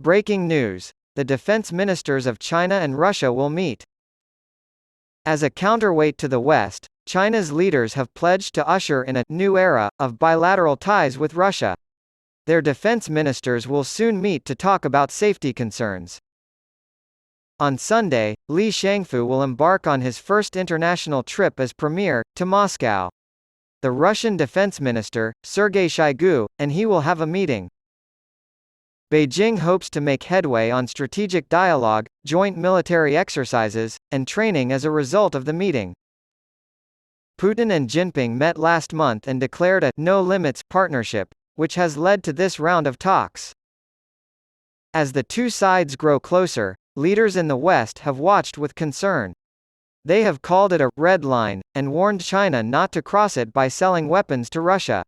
Breaking news. The defense ministers of China and Russia will meet. As a counterweight to the West, China's leaders have pledged to usher in a new era of bilateral ties with Russia. Their defense ministers will soon meet to talk about safety concerns. On Sunday, Li Shangfu will embark on his first international trip as premier, to Moscow. The Russian defense minister, Sergei Shoigu, and he will have a meeting. Beijing hopes to make headway on strategic dialogue, joint military exercises, and training as a result of the meeting. Putin and Jinping met last month and declared a no-limits partnership, which has led to this round of talks. As the two sides grow closer, leaders in the West have watched with concern. They have called it a red line, and warned China not to cross it by selling weapons to Russia.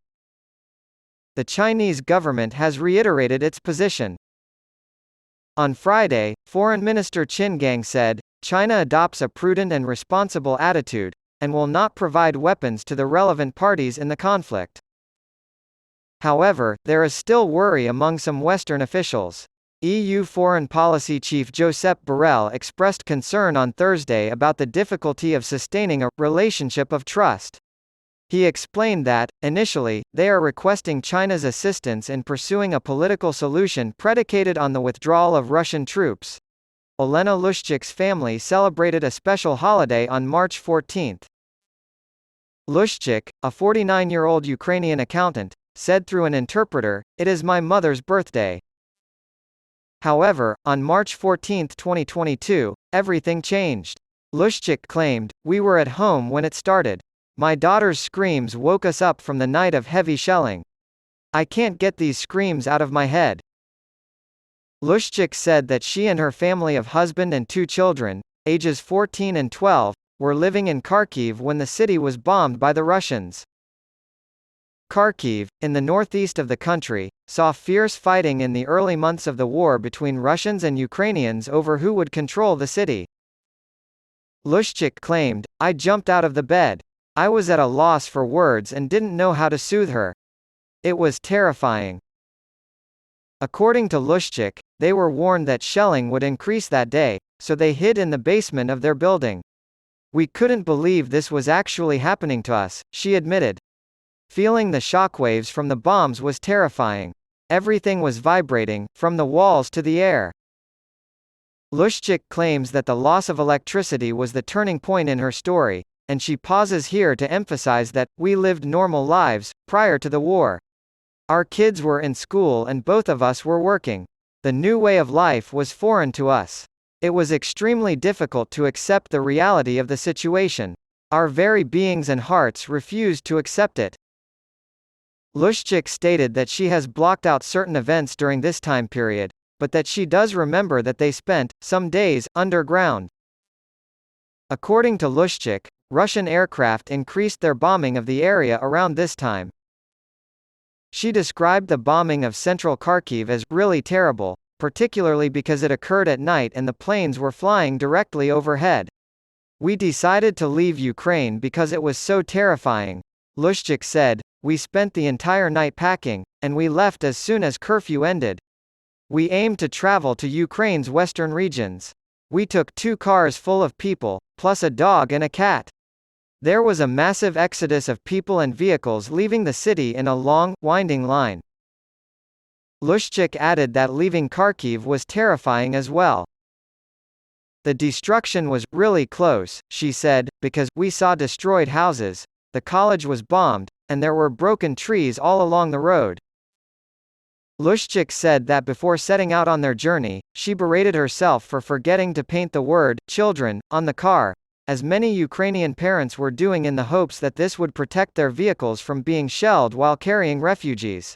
The Chinese government has reiterated its position. On Friday, Foreign Minister Qin Gang said, China adopts a prudent and responsible attitude, and will not provide weapons to the relevant parties in the conflict. However, there is still worry among some Western officials. EU Foreign Policy Chief Josep Borrell expressed concern on Thursday about the difficulty of sustaining a relationship of trust. He explained that, initially, they are requesting China's assistance in pursuing a political solution predicated on the withdrawal of Russian troops. Olena Lushchik's family celebrated a special holiday on March 14. Lushchik, a 49-year-old Ukrainian accountant, said through an interpreter, "It is my mother's birthday." However, on March 14, 2022, everything changed. Lushchik claimed, "We were at home when it started. My daughter's screams woke us up from the night of heavy shelling. I can't get these screams out of my head." Lushchik said that she and her family of husband and two children, ages 14 and 12, were living in Kharkiv when the city was bombed by the Russians. Kharkiv, in the northeast of the country, saw fierce fighting in the early months of the war between Russians and Ukrainians over who would control the city. Lushchik claimed, "I jumped out of the bed. I was at a loss for words and didn't know how to soothe her. It was terrifying." According to Lushchik, they were warned that shelling would increase that day, so they hid in the basement of their building. "We couldn't believe this was actually happening to us," she admitted. Feeling the shockwaves from the bombs was terrifying. Everything was vibrating, from the walls to the air. Lushchik claims that the loss of electricity was the turning point in her story, and she pauses here to emphasize that, "We lived normal lives, prior to the war. Our kids were in school and both of us were working. The new way of life was foreign to us. It was extremely difficult to accept the reality of the situation. Our very beings and hearts refused to accept it." Lushchik stated that she has blocked out certain events during this time period, but that she does remember that they spent, some days, underground. According to Lushchik, Russian aircraft increased their bombing of the area around this time. She described the bombing of central Kharkiv as really terrible, particularly because it occurred at night and the planes were flying directly overhead. "We decided to leave Ukraine because it was so terrifying," Lushchik said. "We spent the entire night packing, and we left as soon as curfew ended. We aimed to travel to Ukraine's western regions. We took 2 cars full of people, plus a dog and a cat. There was a massive exodus of people and vehicles leaving the city in a long, winding line." Lushchik added that leaving Kharkiv was terrifying as well. "The destruction was really close," she said, "because we saw destroyed houses, the college was bombed, and there were broken trees all along the road." Lushchik said that before setting out on their journey, she berated herself for forgetting to paint the word "children" on the car, as many Ukrainian parents were doing in the hopes that this would protect their vehicles from being shelled while carrying refugees.